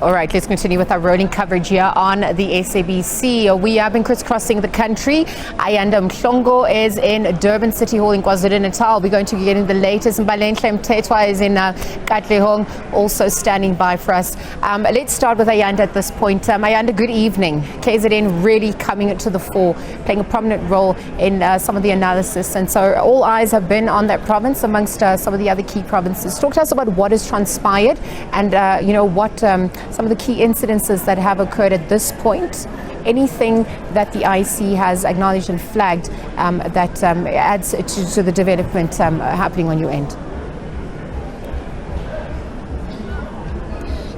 All right, let's continue with our rolling coverage here on the SABC. We have been crisscrossing the country. Ayanda Mhlongo is in Durban City Hall in KwaZulu-Natal. We're going to be getting the latest. Mbalenhle Mthethwa is in Katlehong, also standing by for us. Let's start with Ayanda at this point. Ayanda, good evening. KZN really coming to the fore, playing a prominent role in some of the analysis. And so all eyes have been on that province amongst some of the other key provinces. Talk to us about what has transpired and, what some of the key incidences that have occurred at this point. Anything that the IEC has acknowledged and flagged that adds to the development happening on your end?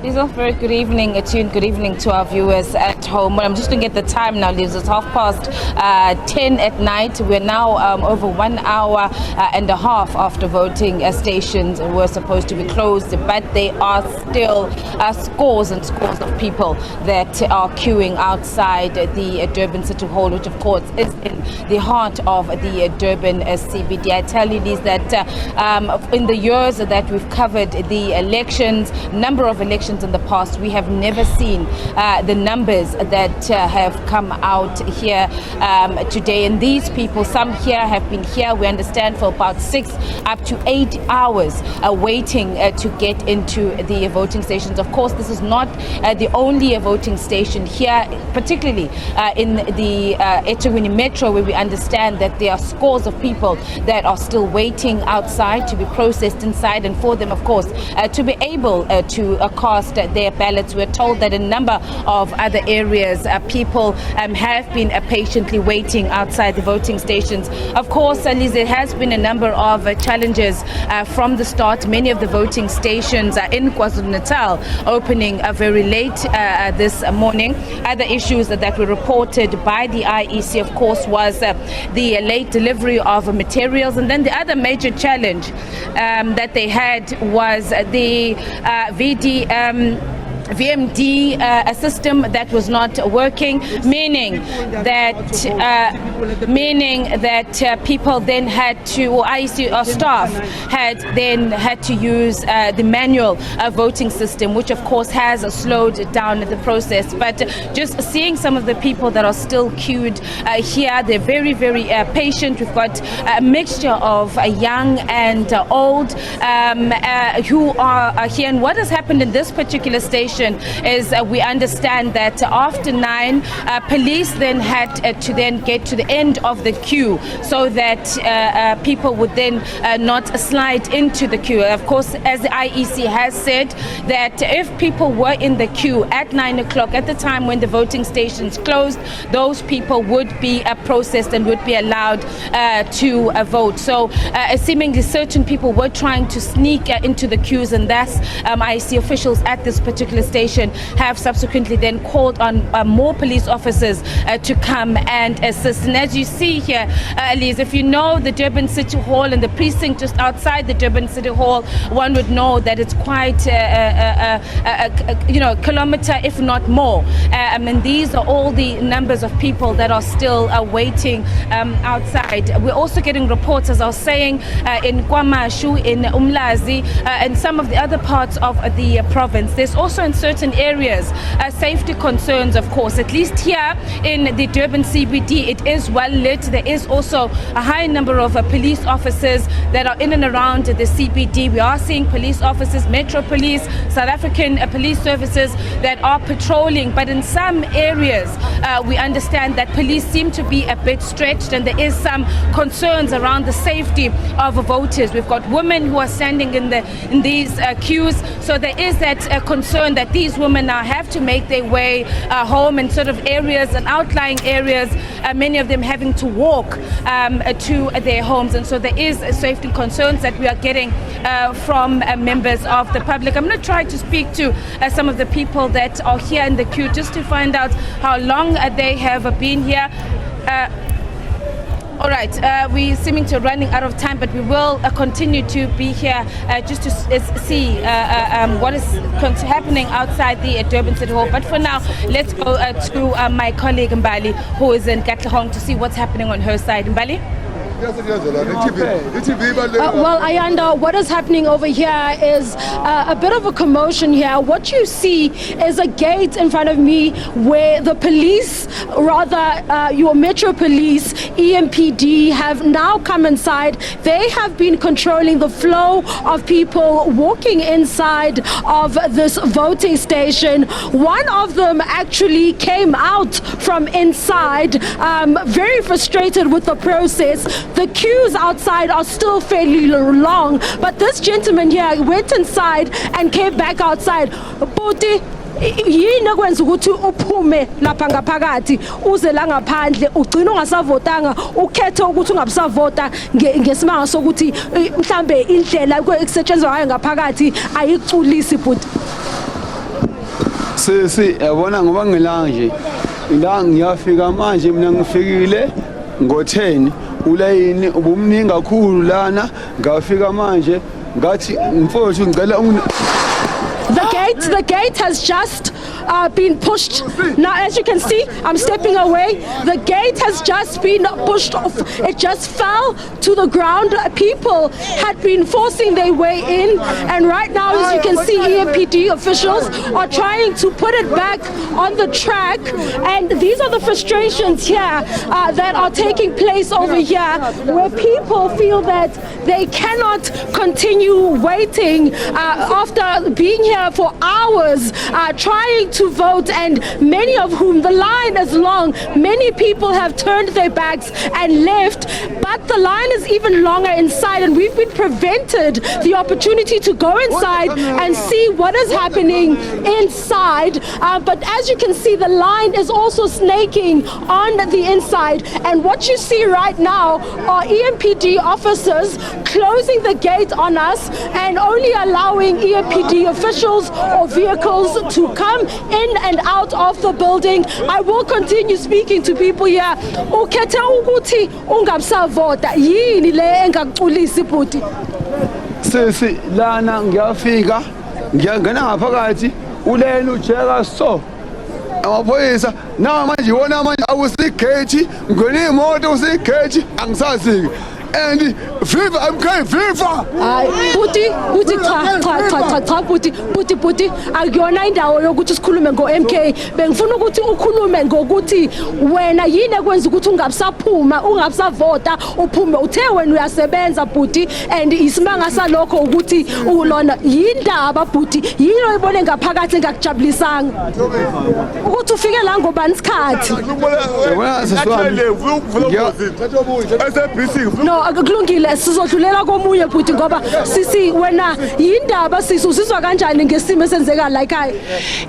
Lisa, very good evening to you and good evening to our viewers at home. Well, I'm just looking at the time now, Lisa. It's 10:30 at night. We're now over 1 hour and a half after voting stations were supposed to be closed, but there are still scores and scores of people that are queuing outside the Durban City Hall, which of course is in the heart of the Durban CBD. I tell you, Lisa, that in the years that we've covered the elections, number of elections in the past, we have never seen the numbers that have come out here today. And these people, some here have been here, we understand, for about 6 up to 8 hours waiting to get into the voting stations. Of course, this is not the only voting station here, particularly in the eThekwini Metro, where we understand that there are scores of people that are still waiting outside to be processed inside, and for them, of course, to be able to cast their ballots. We're told that in a number of other areas, people have been patiently waiting outside the voting stations. Of course, Liz, there has been a number of challenges from the start. Many of the voting stations in KwaZulu-Natal opening very late this morning. Other issues that were reported by the IEC, of course, was the late delivery of materials. And then the other major challenge that they had was the VMD a system that was not working, meaning that people then had to, or IEC or staff had to use the manual voting system, which of course has slowed down the process. But just seeing some of the people that are still queued here, they're very, very patient. We've got a mixture of young and old who are here. And what has happened in this particular station is we understand that after 9, police then had to then get to the end of the queue so that people would then not slide into the queue. Of course, as the IEC has said, that if people were in the queue at 9 o'clock, at the time when the voting stations closed, those people would be processed and would be allowed to vote. So seemingly certain people were trying to sneak into the queues, and thus IEC officials at this particular station have subsequently then called on more police officers to come and assist. And as you see here, Elise, if you know the Durban City Hall and the precinct just outside the Durban City Hall, one would know that it's quite a kilometer, if not more. And these are all the numbers of people that are still waiting outside. We're also getting reports, as I was saying, in KwaMashu, in Umlazi, and some of the other parts of the province. There's also in certain areas safety concerns, of course. At least here in the Durban CBD, it is well lit. There is also a high number of police officers that are in and around the CBD. We are seeing police officers, Metro Police, South African Police Services that are patrolling. But in some areas, we understand that police seem to be a bit stretched, and there is some concerns around the safety of voters. We've got women who are standing in these queues, so there is that concern that these women now have to make their way home in sort of areas and outlying areas, many of them having to walk to their homes. And so there is safety concerns that we are getting from members of the public. I'm going to try to speak to some of the people that are here in the queue just to find out how long they have been here. All right, we're seeming to running out of time, but we will continue to be here just to see what is happening outside the Durban City Hall. But for now, let's go to my colleague Mbali, who is in Katlehong, to see what's happening on her side. Mbali? Well, Ayanda, what is happening over here is a bit of a commotion here. What you see is a gate in front of me where the police, rather your Metro Police, EMPD, have now come inside. They have been controlling the flow of people walking inside of this voting station. One of them actually came out from inside, very frustrated with the process. The queues outside are still fairly long, but this gentleman here went inside and came back outside. Buti, yini kwenza ukuthi uphume lapha ngaphakathi uze la ngaphandle ugcina ungasavotanga ukhethe ukuthi ungabusavota ngesimanga sokuthi mhlambe indlela ekusetshenzwa ngayo ngaphakathi ayiculisi futhi? Sisi yabona ngoba ngilanga nje la ngiyafika manje mina ngifikile ngo10 ulayini ubumningi kakhulu lana ngafika manje ngathi mfowethu ngicela The gate has just been pushed. Now, as you can see, I'm stepping away. The gate has just been pushed off. It just fell to the ground. People had been forcing their way in, and right now, as you can see, EMPD officials are trying to put it back on the track. And these are the frustrations here that are taking place over here, where people feel that they cannot continue waiting after being here for hours trying to vote, and many of whom the line is long. Many people have turned their backs and left, but the line is even longer inside, and we've been prevented the opportunity to go inside and see what is happening inside. But as you can see, the line is also snaking on the inside, and what you see right now are EMPD officers closing the gate on us and only allowing EMPD officials or vehicles to come in and out of the building. I will continue speaking to people here. Ukhethe ukuthi ungabusavota yini le engakuculisi bhuti? Sisi lana ngiyafika ngiyangena ngaphakathi uleni ujeka so amaphoyisa na manje wona manje awusigate ngene imoto usigate angisazi and viva I'm going viva Buti cha Buti akuyona indawo yokuthi sikhulume ngo-MK. Bengifuna ukuthi ukhulume ngokuthi wena yini ekwenza ukuthi ungabusaphuma ungabusavota uphume uthe wena uyasebenza Buti, and isimanga salokho ukuthi ulona yindaba Buti, yini oyibone ngaphakathi engakujabulisanga ukuthi ufike la ngobani isikhathi? No, akulungile, sizodlulela komunye Buti ngoba sisi wena yindaba sisi usizwa kanjani ngesimo esenzeka la ekhaya?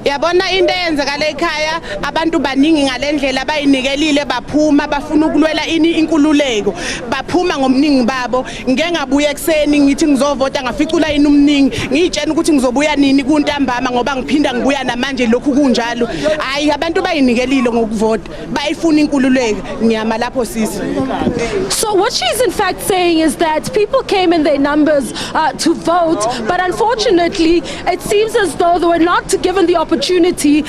Yabona into eyenzekala ekhaya, abantu baningi ngalendlela bayinikelile baphuma bafuna ukulwela inkululeko, baphuma ngomningi babo. Ngeke ngabuya ekseni ngithi ngizovota ngaficula umningi ngitshena ukuthi ngizobuya nini kuntambama ngoba ngiphinda ngibuya namanje lokhu kunjalo. Hayi, abantu bayinikelile ngokuvota, bayifuna inkululeko, ngiyama lapho sisi. So what she's in fact saying is that people came in their numbers to vote, but unfortunately it seems as though they were not given the opportunity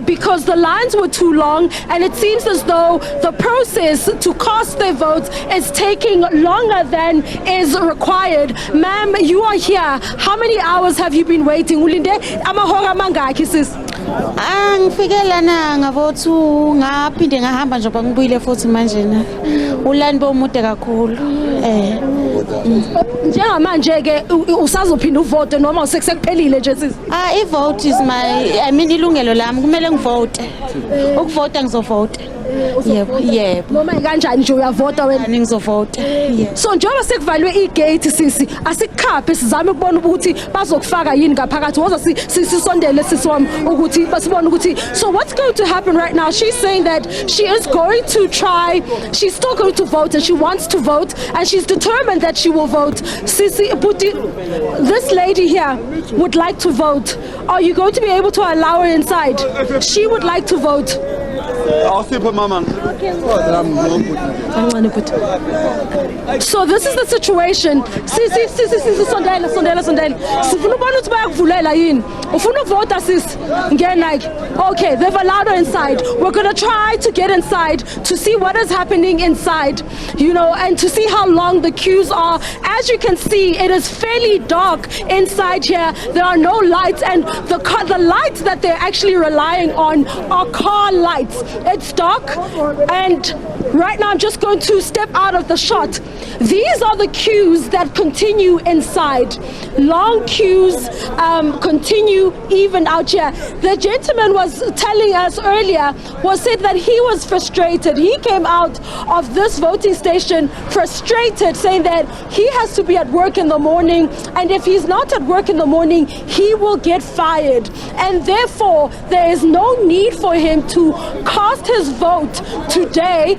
because the lines were too long, and it seems as though the process to cast their votes is taking longer than is required. Ma'am, you are here. How many hours have you been waiting? Ulinde amahora mangaki sis? Ngifike lana ngavothu ngaphinde ngahamba nje ngibuyile futhi manje na ulani bomude kakhulu njengamanje ke usazophinda uvote noma usekuphelile nje sis? I-vote is ilungelo lami, kumele ngivote. Ukuvota ngizovota. Yebo. Noma kanjani nje uyavota wena? Ngizovota. So njengoba sekuvaliwe igate sisi, asikhaphe sizame ukubona ukuthi bazokufaka yini ngaphakathi. Woza sisondele sisiwami ukuthi basibone ukuthi. So what's going to happen right now? She's saying that she is going to try, she's still going to vote and she wants to vote and she's determined that she will vote. Sisi Buti, this lady here would like to vote. Are you going to be able to allow her inside? She would like to vote. awusiphe mama. So this is the situation. Sondela. Sifuna ubona ukuthi bayakuvulela yini. Ufuna ukuvota sis. Ngene like, okay, they've allowed her inside. We're going to try to get inside to see what is happening inside, you know, and to see how long the queues are. As you can see, it is fairly dark inside here. There are no lights, and the lights that they're actually relying on are car lights. It's dark, and right now I'm just going to step out of the shot. These are the queues that continue inside. Long queues continue even out here. The gentleman was telling us earlier, said that he was frustrated. He came out of this voting station frustrated, saying that he has to be at work in the morning, and if he's not at work in the morning, he will get fired. And therefore, there is no need for him to cast his vote today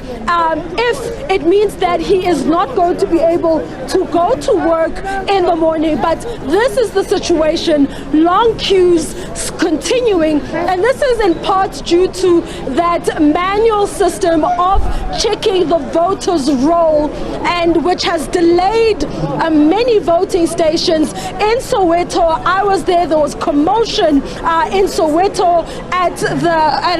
if it means that he is not going to be able to go to work in the morning. But this is the situation. Long queues continuing, and this is in part due to that manual system of checking the voters' roll, and which has delayed many voting stations in Soweto. I was there was commotion in Soweto at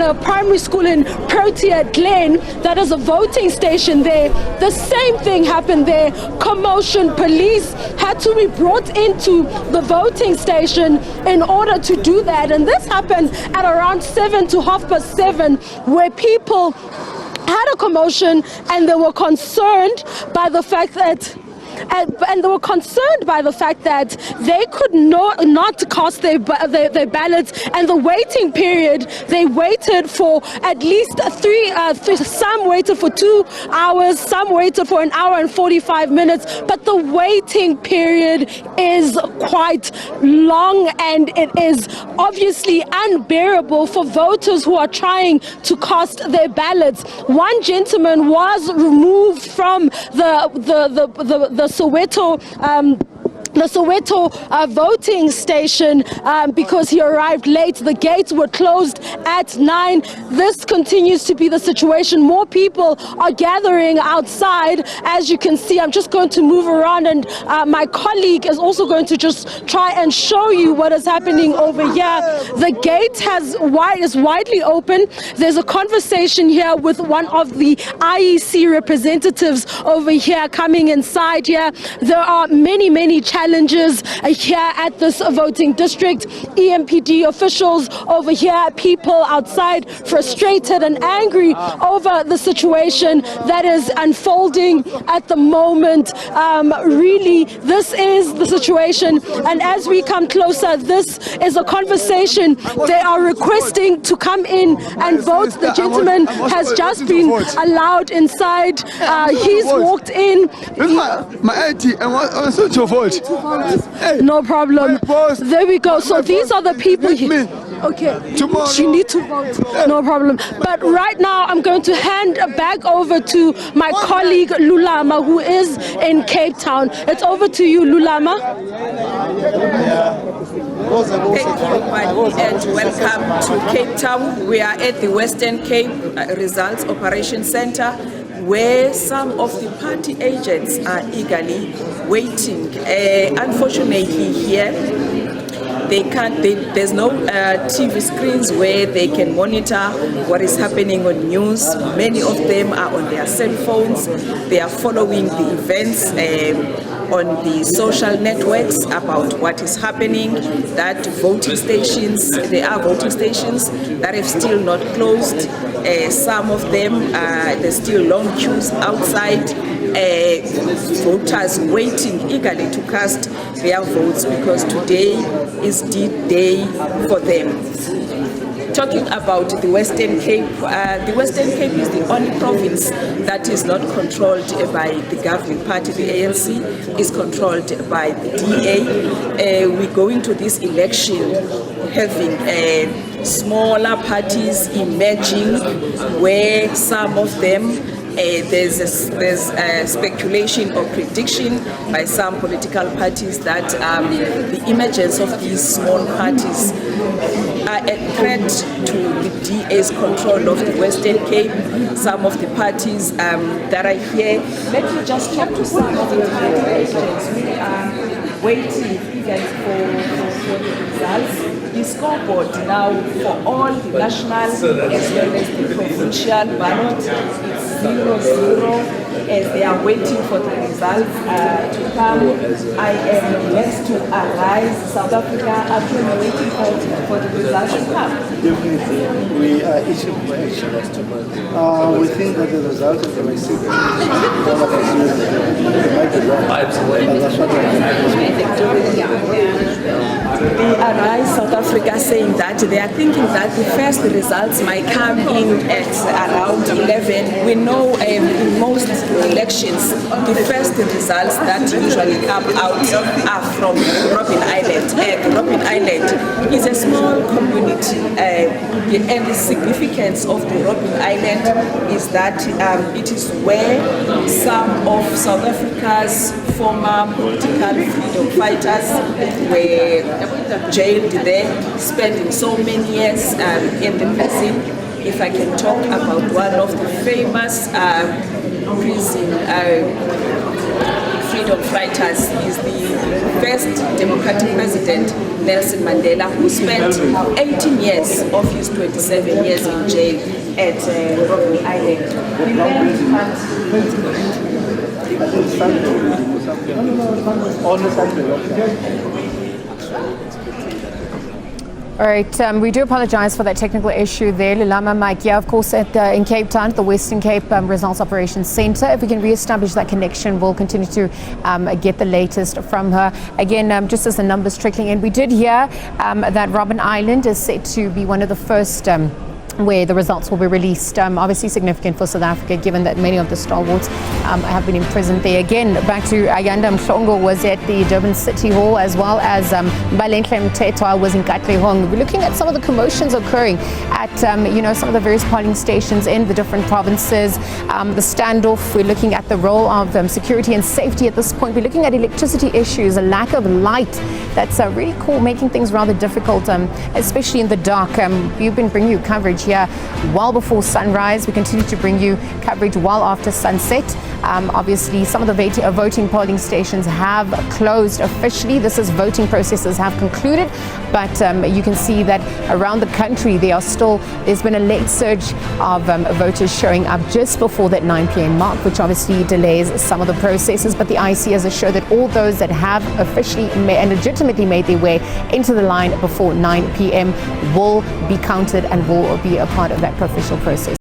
a primary school in Protea Glen. That is a voting station there. The same thing happened there. Commotion. Police had to be brought into the voting station in order to do that, and this happened at around 7 to 7:30, where people had a commotion and they were concerned by the fact that they could not cast their ballots, and the waiting period, they waited for at least some waited for 2 hours, some waited for 1 hour and 45 minutes, but the waiting period is quite long, and it is obviously unbearable for voters who are trying to cast their ballots. One gentleman was removed from the Soweto voting station because he arrived late. The gates were closed at 9. This continues to be the situation. More people are gathering outside. As you can see, I'm just going to move around, and my colleague is also going to just try and show you what is happening over here. The gate is widely open. There's a conversation here with one of the IEC representatives over here coming inside here. There are many challenges here at this voting district. EMPD officials over here, people outside frustrated and angry over the situation that is unfolding at the moment. Really, this is the situation, and as we come closer, this is a conversation. They are requesting to come in and vote. The gentleman has just been allowed inside. He's walked in. My auntie, I want to vote. No problem. There we go. So these are the people here. Okay. She needs to vote. No problem. But right now, I'm going to hand back over to my colleague Lulama, who is in Cape Town. It's over to you, Lulama. Thank you, everybody, and welcome to Cape Town. We are at the Western Cape Results Operation Center, where some of the party agents are eagerly waiting. Unfortunately, here there's no TV screens where they can monitor what is happening on news. Many of them are on their cell phones. They are following the events on the social networks about what is happening, that voting stations, there are voting stations that have still not closed. Some of them, there's still long queues outside, voters waiting eagerly to cast their votes because today is the day for them. Talking about the Western Cape is the only province that is not controlled by the governing party. The ANC is controlled by the DA. We go into this election having smaller parties emerging, where some of them There's speculation or prediction by some political parties that the emergence of these small parties are a threat to the DA's control of the Western Cape. Some of the parties that are here, let me just talk to some of the agents. We are waiting even for the results. The scoreboard now for all the national as well as the provincial ballot is 0-0 as they are waiting for the results to come. I am next to Arise South Africa. Actually waiting for the results to come. Definitely, we are issued by action. We think that the results of the received all of us might be wrong. That's what The Arise South Africa saying that they are thinking that the first results might come in at around 11. We know in most elections, the first results that usually come out are from Robben Island. Robben Island is a small community, and the significance of the Robben Island is that it is where some of South Africa's former political freedom fighters were jailed there, spending so many years in the prison. If I can talk about one of the famous prison freedom fighters, is the first democratic president, Nelson Mandela, who spent 18 years of his 27 years in jail at Robben Island. All right, we do apologize for that technical issue there. Lulama Mike, yeah, of course, in Cape Town, the Western Cape Results Operations Centre. If we can re-establish that connection, we'll continue to get the latest from her. Again, just as the numbers trickling in, we did hear that Robben Island is set to be one of the first where the results will be released. Obviously significant for South Africa, given that many of the stalwarts have been imprisoned there. Again, back to Ayanda Mhlongo was at the Durban City Hall, as well as Mbalenhle Mthethwa was in Katlehong. We're looking at some of the commotions occurring at some of the various polling stations in the different provinces. The standoff, we're looking at the role of security and safety at this point. We're looking at electricity issues, a lack of light that's really cool, making things rather difficult, especially in the dark. We've been bringing you coverage here well before sunrise. We continue to bring you coverage well after sunset. Obviously, some of the voting polling stations have closed officially. Voting processes have concluded, but you can see that around the country there's been a late surge of voters showing up just before that 9 p.m. mark, which obviously delays some of the processes. But the IC has assured that all those that have officially and legitimately made their way into the line before 9 p.m. will be counted and will be a part of that official process.